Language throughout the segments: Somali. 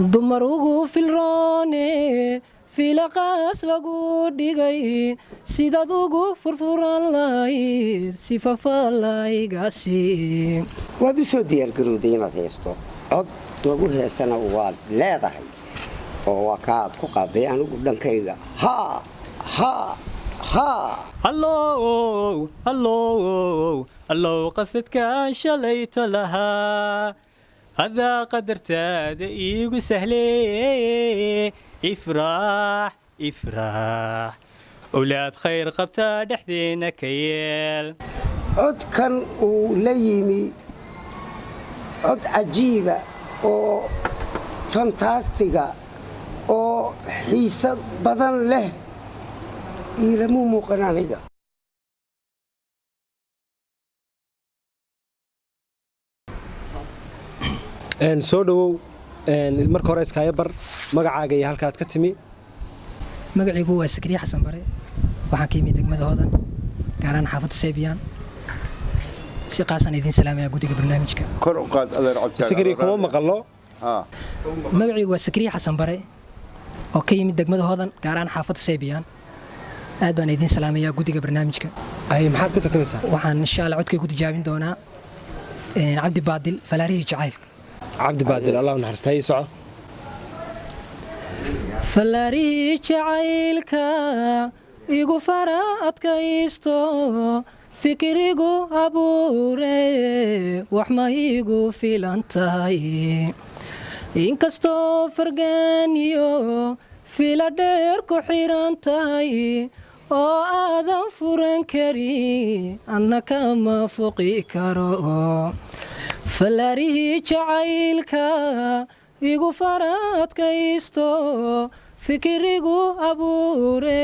dumar ugu filroone filaqaas lagu dhigay sidaad ugu furfuran lahayd si fafaalaygaasi waad u soo diyaargarowday inaad heesto cod lagu heesana waad leedahay oo waa kaaad ku qaaday anigu dhankayga haa haa haa allow qasadkaan shalayto lahaa adaa qadartaada iigu sahlee ifraax owlaad khayr qabtaa dhexdeena ka yeel codkan uu la yimi cod cajiiba oo fantaastiga oo xiiso badan leh iilamu muuqan aniga soo dhawow marka hore iskaaga bar magacaaga iyo halkaad ka timi magacaygu waa sakriye xasan bare waxaan ka yimid degmada Hoodan gaaraan xaafadda Seebiyaan si qaasan idin salaamaya guddiga barnaamijka kor u qaad adeer codkaaga sakriye kuma maqallo magacaygu waa sakriye xasan bare oo ka yimid degmada Hoodan gaaraan xaafadda Seebiyaan aad baan idin salaamaya guddiga barnaamijka ay maxaad ku tartamaysaa waxaan insha Allah codkay ku tijaabin doonaa Cabdi Baadil Falaarihi Jacayl cabdi baadil allah naxariistay soco falaarihi jacaylka igu fara adkaysto fikrigu abuure wax ma igu filan tahay inkastoo fargaaniyo fila dheer ku xiran tahay oo aadan furan kari anna kama foqi karo falaarihi jacaylka igu fara adkaysto fikrigu abuure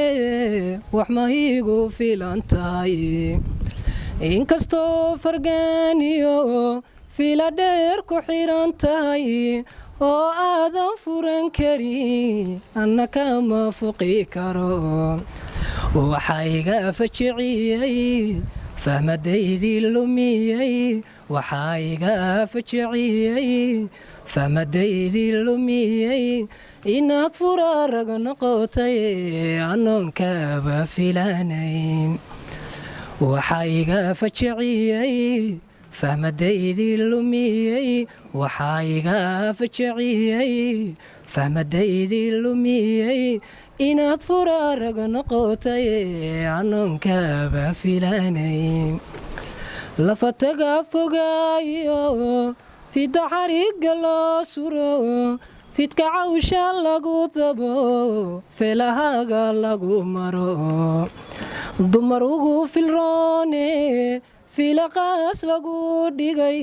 wax ma igu filan tahay inkastoo fargaaniyo fila dheer ku xiran tahay oo aadan furan kari anna kama foqi karo waxaa iga fajiciyey fahmadaydii lumiyey waxaa iga fajiciyey fahmadaydii lumiyey inaad furaarag noqotay anoonkaaba filanayn waxaa iga fajiciyey fahmadaydii lumiyey waxaa iga fajiciyey fahmadaydii lumiyey inaad furaarag noqotay anoonkaaba filanayn lafataga fogaayo fidda xarigga loo suro fidka cawsha lagu dabo feelahaaga lagu maro dumar ugu filroone filaqaas lagu dhigay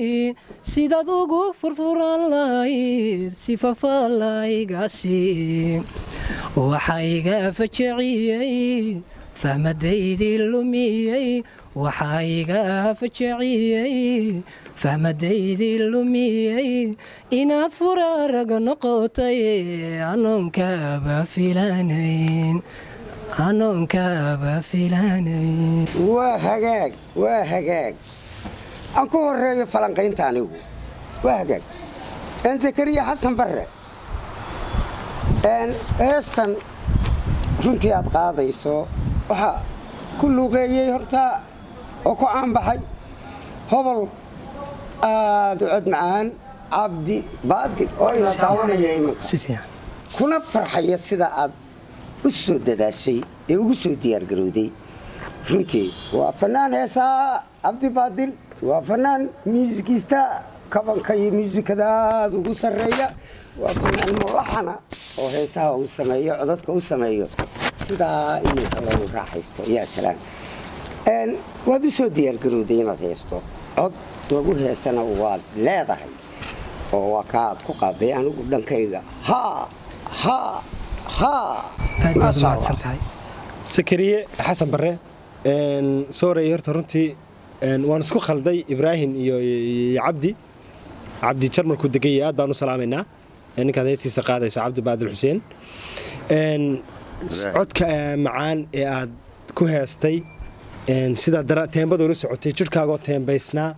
sidaad ugu furfuran lahayd si fafaalaygaasi waxaa iga fajiciyey fahmadaydii lumiyey waxaa iga fajiciyey fahmadaydii lumiyey inaad furaarag noqotay anoonkaaba filanayn waa hagaag aan ku horeeyo falanqaynta anigu waa hagaag sakariye xasan bare heestan runtii aad qaadayso waxaa ku luuqeeyey horta oo ku caanbaxay hobol aad u cod macaan cabdi baadil oo ila daawanaya iminka kuna farxaya sida aad u soo dadaashay ee ugu soo diyaargarowday runtii waa fanaan heesaa cabdi baadil waa fanaan muusikista kabanka iyo muusikadaad ugu sarreeya waa fanaan mulaxana oo heesaha uu sameeyo codadka u sameeyo sidaa iminka lagu raaxaysto yaa salaan waad u soo diyaargarowday inaad heesto cod lagu heesana waad leedahay oo waa kaaad ku qaaday anigu dhankayga haa haa haa sakariye xasan bare sooray horta runtii waan isku khalday ibraahim iyo cabdi jarmalku degay aad baan u salaamaynaa ninkaad heestiisa qaadayso cabdi baadil xuseen codka macaan ee aad ku heestay sidaa teembada ula socotay jidhkaagoo teembaysnaa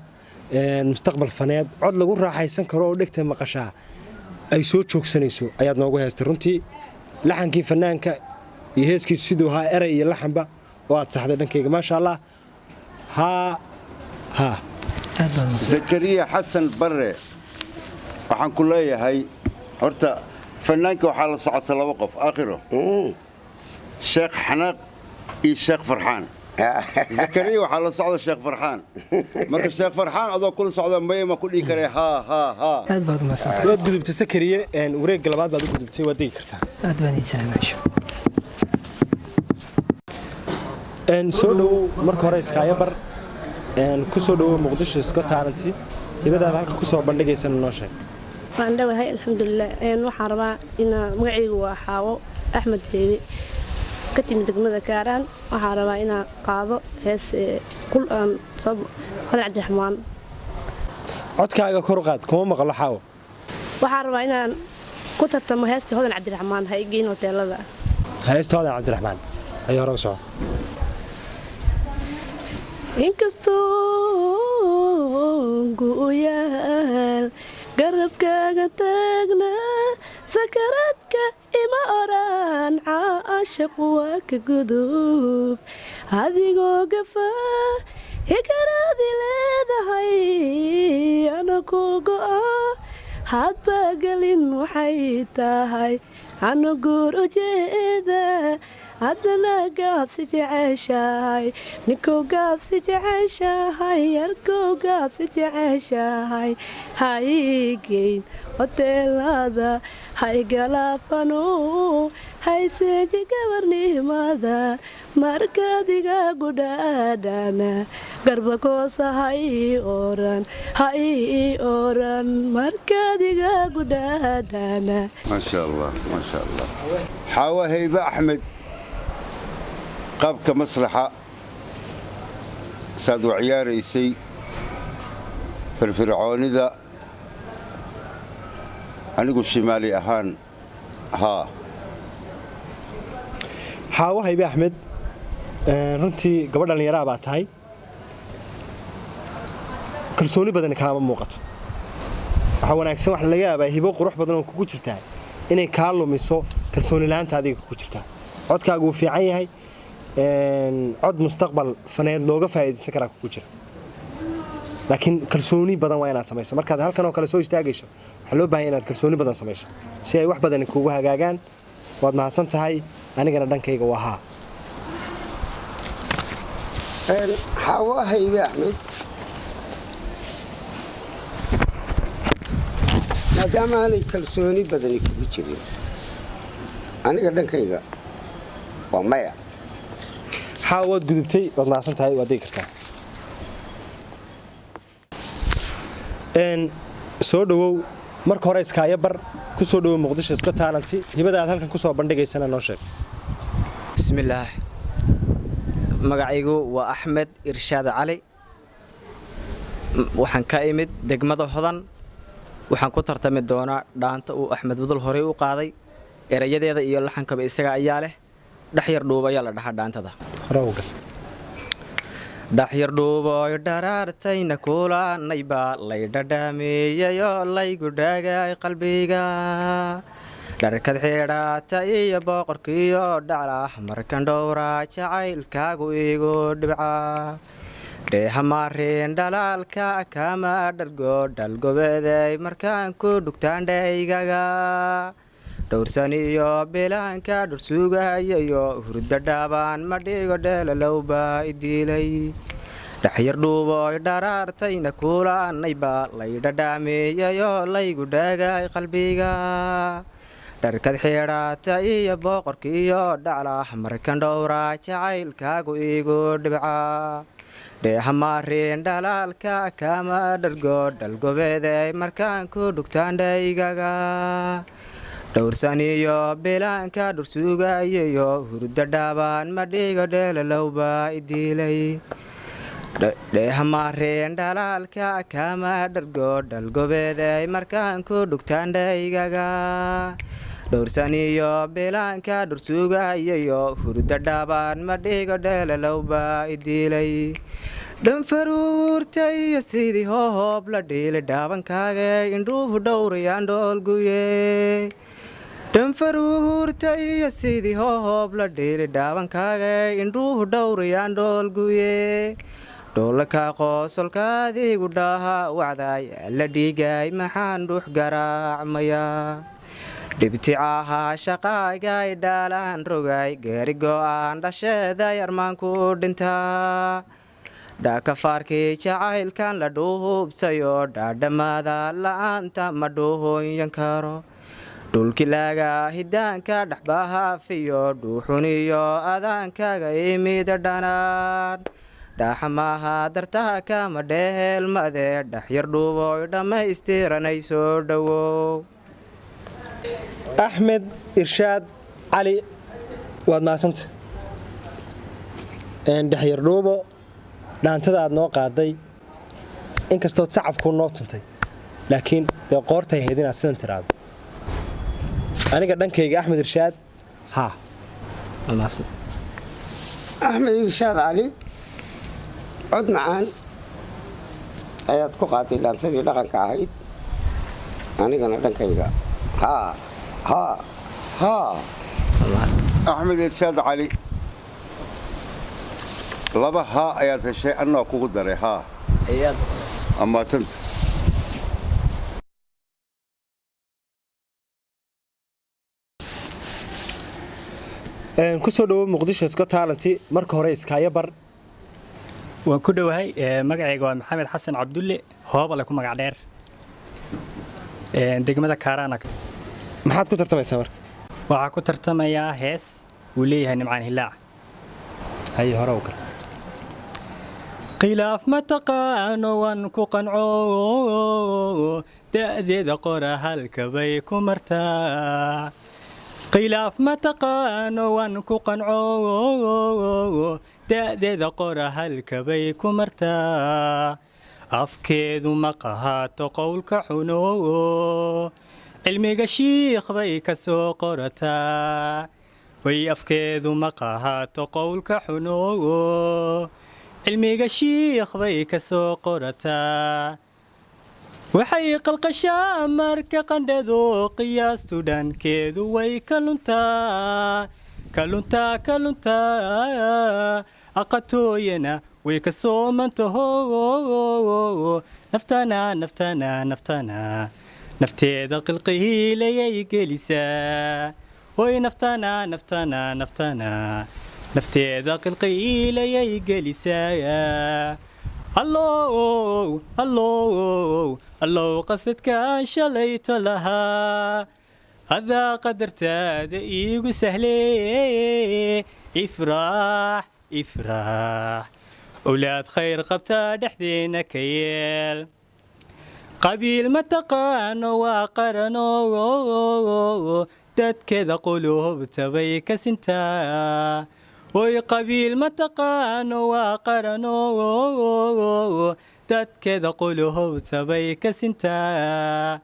mustaqbal faneed cod lagu raaxaysan karo oo dhegta maqashaa ay soo joogsanayso ayaad noogu heestay runtii laxankii fanaanka iyo heeskiisu siduu ahaa eray iyo laxanba oo aad saxday dhankayga maasha allah ها زكريا حسن بري waxaan ku leeyahay horta fanaanka waxa la socota laba qof aakhiro sheekh xanaaq iyo sheekh farxaan زكريا waxa la socda sheekh farxaan marka sheekh farxaan adoo kula socda ma ku dhigi karay ha aad baad ma soo waad gudubtay Zakariya wareeg labaad baad u gudubtay waad digi kartaa aad baad islaamaasho soo dhow marka hore iskaaga bar ku soo dhow Muqdisho iska taaranti ibadaada halka ku soo bandhigaysan noo sheeg waan dhawahay alxamdulillah waxaan rabaa in magacaygu waa Xaawo Axmed Heebi ka timid degmada Kaaraan waxaan rabaa in qaado hees qul aan soo Hodan Cabdiraxmaan codkaaga kor qaad kuma maqlo Xaawo waxaan rabaa in ku tartamo heesta Hodan Cabdiraxmaan hay geyn hoteelada heesta Hodan Cabdiraxmaan ayaa hore soo inkastoo gu'yaal garabkaaga taagna sakaradka ima oran caashaq waa ka gudub adigoo gafaa hikaraadi leedahay ana ku go'a hadba gelin waxay tahay ana guur ujeeda haddana gaabsi jeceshahay ninkuu gaabsi jeceshahay yarkuu gaabsi jeceshahay haygeyn hoteelada haygalaafano hayseeji gabarnimada markaadiga gudhaadhana garbakoosa hay oran markaadiga gudhaadhana ما شاء الله حاوى هيبة أحمد قابك مصلحة سادو عياريسي فرعوني ذا أنيقو الشمالي أهان Xaawo Haybe Axmed runtii gabadh dhalinyaro baa tahay kalsooni badan kaama muuqato waxa wanaagsan wax laga yaabaa hibo qurux badan oo kugu jirta inay ka lumiso kalsooni laanta adiga kugu jirta codkaagu wuu fiican yahay cod mustaqbal faneed looga faa'iideysan kara kugu jira laakiin kalsooni badan waa inaad samayso markaad halkan oo kale soo istaagayso waxa loo baahan inaad kalsooni badan samayso si ay wax badan kugu hagaagaan waad mahadsan tahay anigana dhankayga waa haa Xaawo Haybe Axmed maadaama aanay kalsooni badani kugu jirin aniga dhankayga waa maya Xaawo waad gudubtay waad mahadsan tahay waad digi kartaa soo dhawow marka hore iskaaga bar ku soo dhawow Muqdisho iska taaranti hibadaada halkan ku soo bandhigaysana noo sheeg bismillaah magacaygu waa Axmed Irshaad Cali waxaan ka imid degmada Hodan waxaan ku tartami doonaa dhaanta uu Axmed Budul hore u qaaday erayadeeda iyo laxankaba isaga ayaa leh dhaxyar dhuubaya la dhaxa dhaantada rawga dhaxyar dhuuboy dharaartayna kulanay baa lay dhadhameeyayo laygu dhaagay qalbiga dharkad xidhaata iyo boqorkiyo dhacla markan dhowraa jacaylkaagu igu dhibca dheeha maareen dhalaalka kama dhargo dhalgobeeday markaan ku dhugtaan dhaygaga dhowrsan iyo bilaanka dhursugayayo hurda dhaabaan ma dhigo dheelalowbaa idiilay dhaxyar dhuuboy dharaartayna kulanay baa lay dhadhameeyayo laygu dhaagay qalbiga dharkad xidhaata iyo boqorkiyo dhacla markan dhowraa jacaylkaagu igu dhibca dheeha maareen dhalaalka kama dhargo dhalgobeeday markaan ku dhugtaan dhaygaga dhowrsan iyo bilaanka dhursugayayo hurda dhaabaan ma dhigo dheelalowbaa idiilay dheeha maareen dhalaalka kama dhargo dhalgobeeday markaan ku dhugtaan dhaygaga dhowrsan iyo bilaanka dhursugayayo hurda dhaabaan ma dhigo dheelalowbaa idiilay dhanfaruurta iyo sidii hoohoob la dhiili dhaabankaaga indhuhu dhowrayaan dhoolguye dhanfaruurta iyo sidii hoohoob la dhiili dhaabankaaga indhuhu dhowrayaan dhoolguye dhoolaka qoosolkaadiigu dhaha wacdaay la dhiigay maxaan dhuux garaacmaya dhibticaaha shaqaagay dhaalaan rogay geeri go'aan dhasheeday armaanku dhintaa dhaakafaarkii jacaylkan la dhuubsayo dhaadhamaada la'aanta ma dhuuhunyan karo dhulkilaaga hidaanka dhexbahaafiyo dhuuxuniyo adaankaaga imida dhanaan dhaxamaaha dartaha kama dhehelmade dhaxyar dhuuboy dhammaystiranay soo dhowow axmed irshaad cali waad mahadsanta dhexyar dhuubo dhaantada aad noo qaaday inkastood sacabkuu noo tuntay laakiin dee qoortay ahayd inaad sidan tiraado aniga dhankayga axmed irshaad haa axmed irshaad cali cod macaan ayaad ku qaatay dhaantadii dhaqanka ahayd anigana dhankayga haa haa haa axmed irshaad cali laba haa ayaad heshay annaa kugu daray haa amaatanta ku soo dhawow muqdisho Scott Talent marka hore iskaayo bar waan ku dhawahay magacayga waa maxamed xasan cabdulle hoobale ku magac dheer degmada Kaarana maxaad ku tartamaysaa marka waxaa ku tartamayaa hees uu leeyahay nimcaan hilaac hay hore u kar khilaaf ma taqaano waan ku qanco da'deeda qora halka bay ku martaa khilaaf ma taqaano waan ku qanco da'deeda qora halka bay ku martaa afkeedu ma qahaato qowlka xuno cilmiga shiikh bay ka soo qorataa way afkeedu ma qahaato qowlka xuno cilmiga shiikh bay ka soo qorataa waxay qalqashaa marka qandhado qiyaastu dhankeedu way ka luntaa aqatooyana way ka soo mantaho naftana nafteeda qilqiilayay gelisaa way naftana nafteeda qilqiilayay gelisaa allow qasadkaan shalayto lahaa adaa qadartaada iigu sahlee ifraax owlaad khayr qabtaa dhexdeena ka yeel qabiil ma taqaano waa qarano dadkeeda quluubta bay ka sintaa way qabiil ma taqaano waa qarano dadkeeda quluubta bay ka sintaa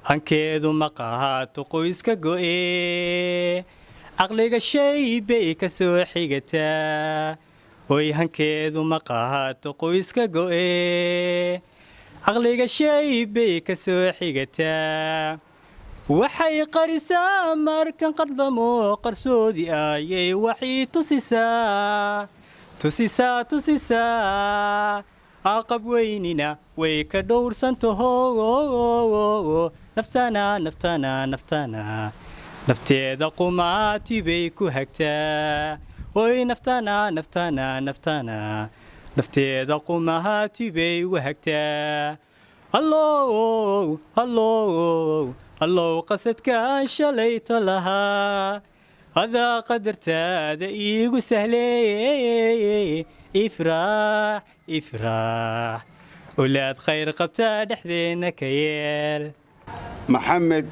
hankeedu ma qahaato qoyska go'e caqliga shay bay ka soo xigataa way hankeedu ma qahaato qoyska go'e caqliga shay bay ka soo xigataa waxay qarisaa markan qardamo qarsoodi ayay waxay tusisaa aqab weynina way ka dhowrsantaho naftana nafteeda qumaati bay ku hagtaa way naftana nafteeda qumaati bay u hagtaa allow qasadkaan shalayto lahaa adaa qadartaada iigu sahlee ifraax owlaad khayr qabtaa dhexdeena ka yeel maxamed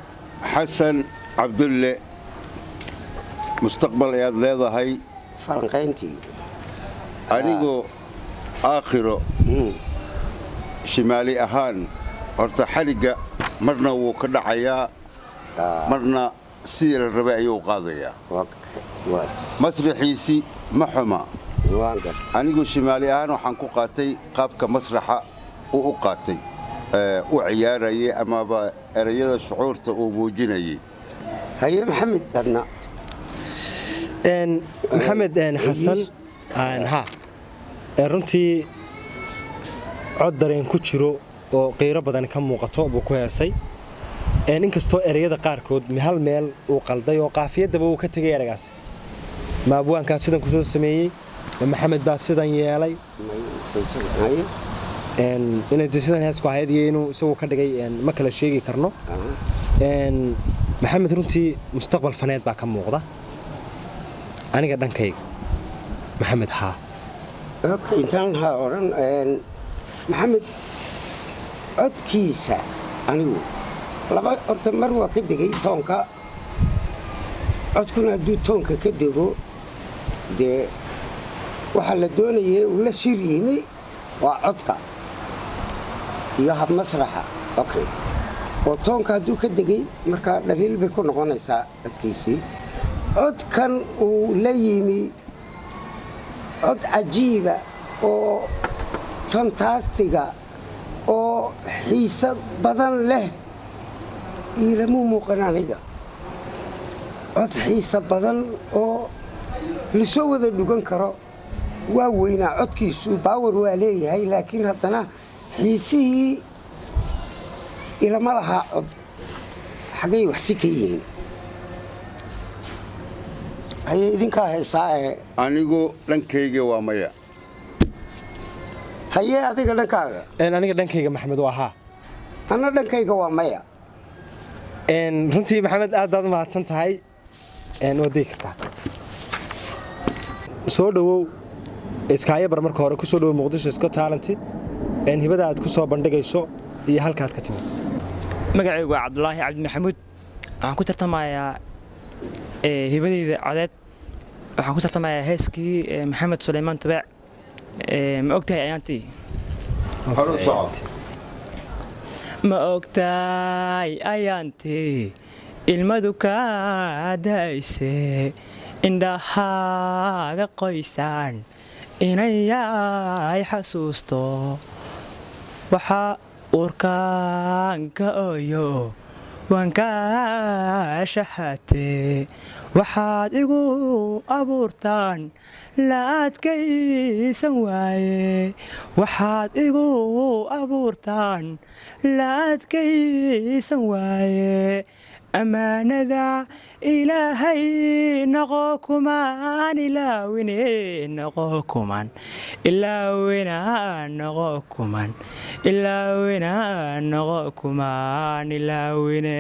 xasan cabdulle mustaqbal ayaad leedahay falanqayntii anigoo aakhiro shimaali ahaan horta xaligga marna wuu ka dhacayaa marna sidii la rabay ayuu qaadayaa masraxiisii ma xuma anigu shimaali ahaan waxaan ku qaatay qaabka masraxa uu u qaatay u ciyaarayay amaba erayada shucuurta uu muujinayay haye maxamed dadna maxamed xasan runtii cod dareen ku jiro oo qiiro badan ka muuqato buu ku heesay inkastoo erayada qaarkood hal meel uu qalday oo qaafiyadaba uu ka tegay eragaas ma abwaankaa sidan ku soo sameeyey maxamed baa sidan yeelay inay sidan heesku ahayd iyo inuu isagu ka dhigay ma kala sheegi karno maxamed runtii mustaqbal faneed baa ka muuqda aniga dhankayga maxamed intaan odhan maxamed codkiisa anigu laba horta mar waa ka degay toonka codkuna hadduu toonka ka dego dee waxaa la doonayay uu la shir yimi waa codka iyo hab masraxa oo toonka hadduu ka degay markaa dhaliil bay ku noqonaysaa codkiisii codkan uu la yimi cod cajiiba oo fantaastiga oo xiise badan leh iilamuu muuqan aniga cod xiise badan oo lasoo wada dhugan karo waa weynaa codkiisu baawar waa leeyahay laakiin haddana xiisihii ilama lahaa cod xaggay waxsi ka yihiin haye idinkaa heesaa anigu dhankayga waa maya haye adiga dhankaaga aniga dhankayga maxamed waa haa anna dhankayga waa maya runtii maxamed aad baad u mahadsan tahay waad degi kartaa soo dhowow iskaayabar marka hore ku soo dhowow muqdisho isko taalanti hibada aad ku soo bandhigayso iyo halkaad ka timid magacaygu waa cabdulaahi cabdi maxamuud waxaan ku tartamayaa hibadeyda codeed waxaan ku tartamayaa heeskii maxamed sulaymaan tubeec ma ogtahay ayaantii ma ogtahay ayaantii ilmadu kaa da'ayse indhahaaga qoysaan inayay xasuusto waxaa uurkaan ka ooyo waan kaa shaxaatee waxaad igu abuurtaan la adkaysan waaye waxaad igu abuurtaan la adkaysan waaye ammaanada ilaahay noqo kumaan ilaawine noqo kumaan ilaawina noqo kumaan ilaawina noqo kumaan ilaawine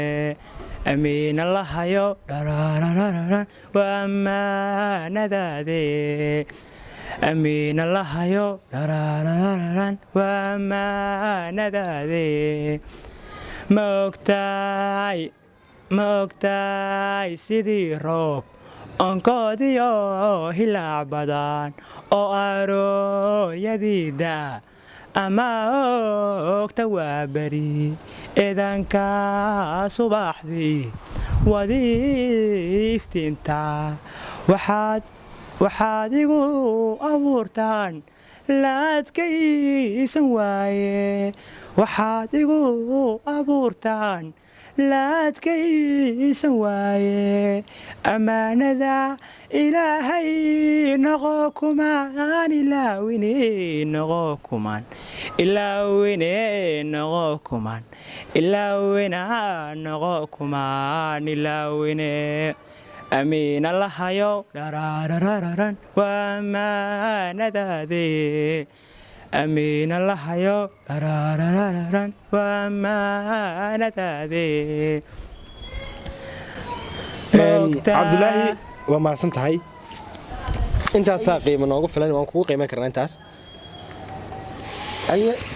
amiin allahayo dhararararan waa ammaanadaade amiin allahayo dhararararan waa ammaanadaade ma ogtaay sidii roob onkoodiyo hilaac badan oo arooyadiida ama ogta waa beri eedanka subaxdii wadiiftiinta waxaad igu abuurtaan la adkaysan waaye waxaad igu abuurtaan la adkaysan waaye ammaanada ilaahay noqo kumaan ilaawine noqo kumaan ilaawine noqo kumaan ilaawina noqo kumaan ilaawine amiin allahayo dhararararan waa ammaanadaade amiin allahayo dhararararan waa ammaanadaade cabdulaahi waa mahadsan tahay intaasaa qiimo noogu filan waan kugu qiiman karnaa intaas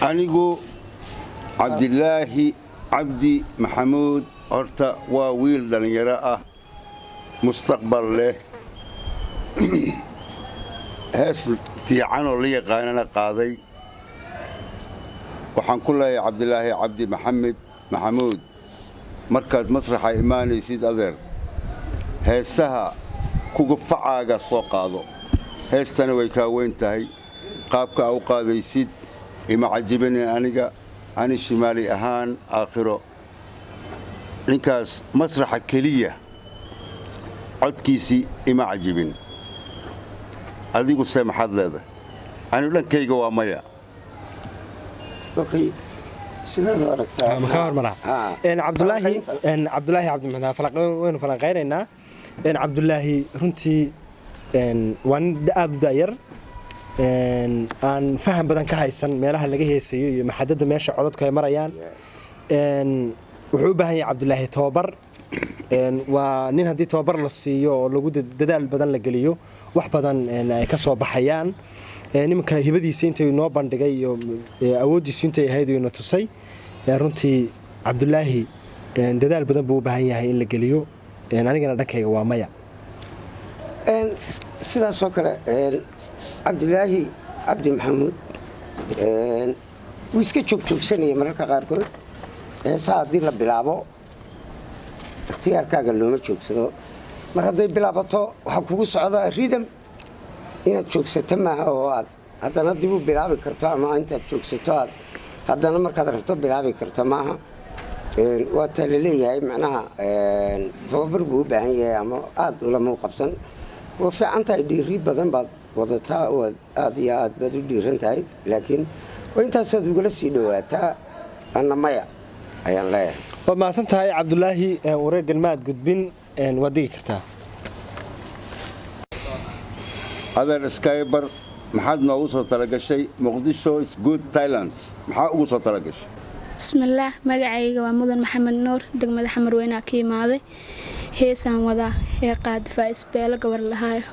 anigu cabdilaahi cabdi maxamuud horta waa wiil dhallinyaro ah mustaqbal leh hees fiicanoo la yaqaanana qaaday waxaan ku leeyahay cabdilaahi cabdi maxamuud markaad masraxa imaanaysid adeer heesaha kuga facaaga soo qaado heestana way kaa weyn tahay qaabka aa u qaadaysid ima cajibinin aniga ani shimaali ahaan aakhiro ninkaas masraxa keliya codkiisii ima cajibin adigu see maxaad leedahay anigu dhankayga waa maya cabdulaahi cabdimaxmed waynu falanqaynaynaa cabdulaahi runtii waa nin aad u da'yar aan faham badan ka haysan meelaha laga heesayo iyo maxadada meesha codadku ay marayaan wuxuu u baahan yahay cabdulaahi tababar waa nin haddii tababar la siiyo oo lagu dadaal badan la geliyo wax badan ay ka soo baxayaan nimanka hibadiisa intay noo bandhigay iyo awooddiisu intay ahayd ina tusay runtii cabdulaahi dadaal badan buu u baahan yahay in la geliyo anigana dhankayga waa maya sidaasoo kale cabdulaahi cabdi maxamuud wuu iska joogjoogsanaya mararka qaarkood heesaa haddii la bilaabo ikhtiyaarkaaga looma joogsado mar hadday bilaabato waxaa kugu socda ridam inaad joogsato maaha oo aad haddana dib u bilaabi karto ama intaad joogsato aad haddana markaad rabto bilaabi karto maaha waa taa la leeyahay macnaha tababar buu u baahan yahay ama aad ulama u qabsan waa fiican tahay dhiiri badan baad wadataa oo aad iyo aad baad u dhiiran tahay laakiin waa intaasaad ugala sii dhowaataa anna maya ayaan leeyahay waad mahadsan tahay cabdulaahi wareer galmaad gudbin waad digi kartaa adeer skybar maxaad noogu soo talagashay muqdisho is good Thailand maxaa ugu soo talagashay bismillaah magacayga waa mudan maxamed nuur degmada xamar weynaa ka imaaday heesaan wadaa ee qaadifa isbeelo gabar lahaayo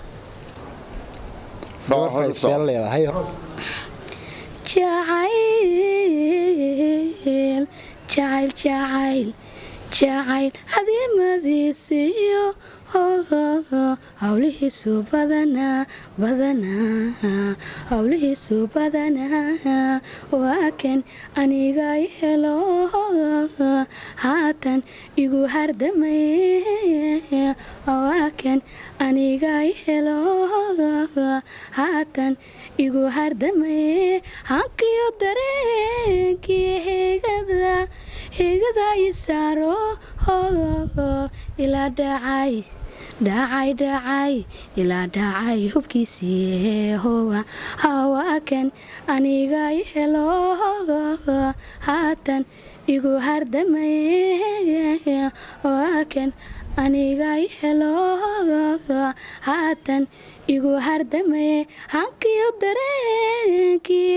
jacayl adiimadiisiyo hawlihiisu badanaa waa kan aniga i helo haatan igu hardamay waa kan aniga i helo haatan igu hardamay hankiyo dareenkii higada i saaro ilaa dhacay ilaa dhacay hubkiisii howa hawaa kan aniga i helo haatan igu hardamay waa kan aniga i helo haatan igu hardamay hankiyo dareenkii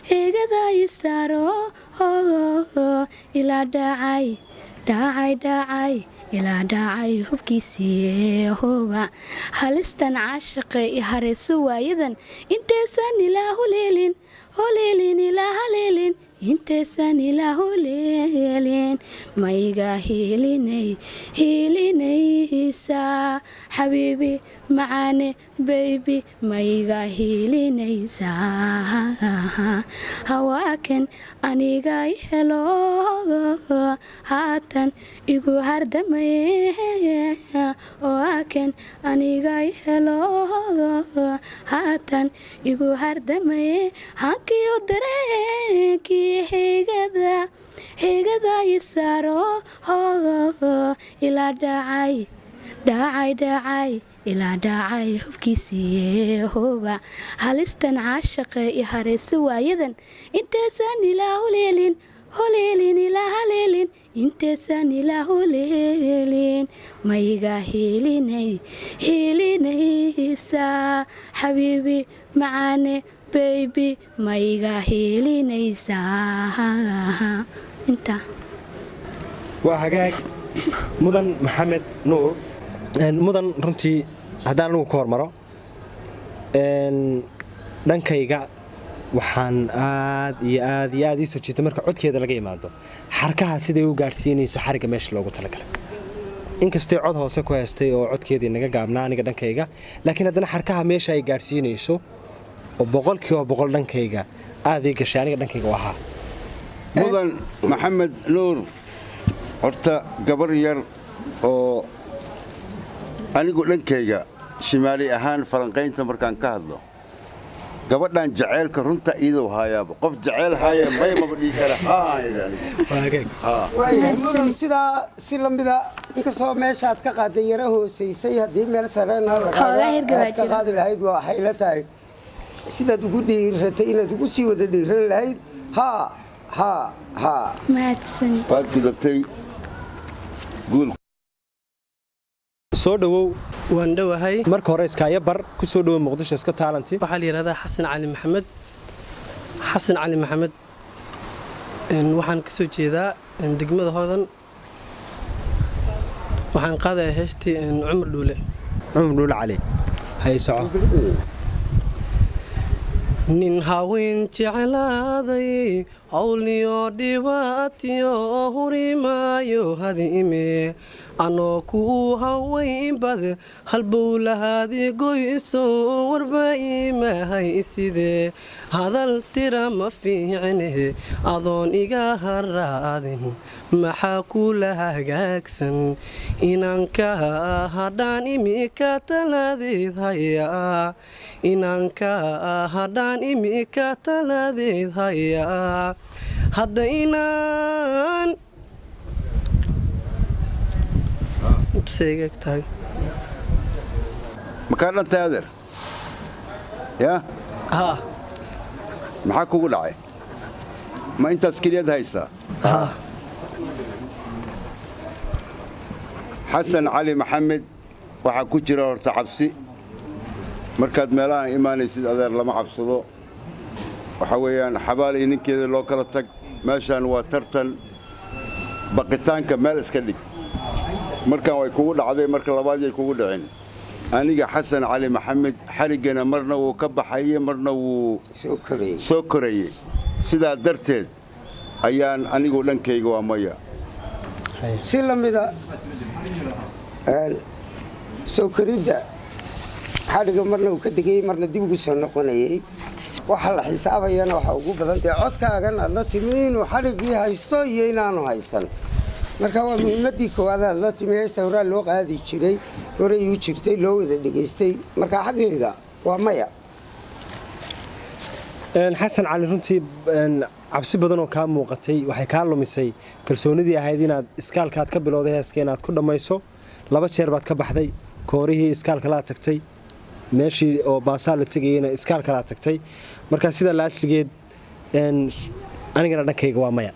higada i saaro ilaa dhacay ilaa dhacay hubkiisii howa halistan caashiqe i harayso waayadan intaysan ilaa huleelin ilaa haleelin intaysan ilaa huleelin maiga hiilinaysaa xabiibi macaane baybi maiga hiilinaysaa hawaakan aniga i helo haatan igu hardamay waakan aniga i helo haatan igu hardamay hankiyo dareenkii higada i saaro ilaa dhacay ilaa dhacay hubkiisii howa halistan caashiqe i harayso waayadan intaysan ilaa huleelin ilaa haleelin intaysan ilaa huleelin maiga hiilinaysaa xabiibi macaane baybi maiga hiilinaysaa intaa waa hagaag mudan maxamed nuur mudan runtii haddaan anigu ka hormaro dhankayga waxaan aad iyo aad iyo aad ii soo jiita marka codkeeda laga imaado xarkaha siday u gaadhsiinayso xarigga meesha loogu talagalay inkastay cod hoose ku haystay oo codkeedii naga gaabnaa aniga dhankayga laakiin haddana xarkaha meesha ay gaadhsiinayso oo boqolkiiba boqol dhankayga aad ii gashay aniga dhankayga u ahaa mudan maxamed nuur horta gabar yar oo anigu dhankayga shimaali ahaan falanqaynta markaan ka hadlo gabadhan jaceylka runta iyadoo haayaaba qof jaceyl haaya may maba dhihi kara mudan sidaa si lamida inkastoo meeshaad ka qaaday yara hoosaysay haddii meel sarena aad ka qaadi lahayd waxay la tahay sidaad ugu dhiiratay inaad ugu sii wada dhiiran lahayd waad gudubtay guul soo dhawow waan dhowahay marka hore iskaayo bar ku soo dhawow muqdisho iska taalanti waxaa la yidhahdaa xasan cali maxamed waxaan ka soo jeedaa degmada Hodan waxaan qaadayaa heestii Cumar Dhuule cali hay soco nin haween jeclaaday hawlniyo dhibaatiyo hurimaayo hadiime anoo ku haweyn bad halbuu lahaadii goyso warba imahay sidee hadal tira ma fiicne adoon iga haraadin maxaa kula hagaagsan inanka hadhaan imika taladeed hayaa inanka hadhaan imika taladeed hayaa hadda inaan makaa dhantay adeer yaa maxaa kugu dhacay ma intaas keliyad haysaa xasan cali maxamed waxaa ku jira horta cabsi markaad meelahan imaanaysid adeer lama cabsado waxaa weeyaan xabaal iyo ninkeeda loo kala tag meeshaan waa tartan baqitaanka meel iska dhig markaan way kugu dhacday marka labaad yay kugu dhicin aniga xasan cali maxamed xariggana marna wuu ka baxayey marna wuu soo korayey sidaa darteed ayaan anigu dhankayga waa maya si lamida soo koridda xadhigga marna uu ka degayey marna dib ugu soo noqonayey waxa la xisaabayana waxaa ugu badan dee codkaagan aad la timi inuu xadhiggii haysto iyo inaanu haysan marka waa muhiimaddii koowaad aad la timi heesta horaa loo qaadi jiray horey u jirtay loo wada dhegaystay marka xaggayga waa maya xasan cali runtii cabsi badan oo kaa muuqatay waxay kaa lumisay kalsoonidii ahayd inaad iskaalkaad ka bilowday heeska inaad ku dhammayso 2 jeer baad ka baxday koorihii iskaalkalaa tagtay meeshii oo baasaa la tegayeyna iskaalkalaa tagtay marka sida laashligeed anigana dhankayga waa maya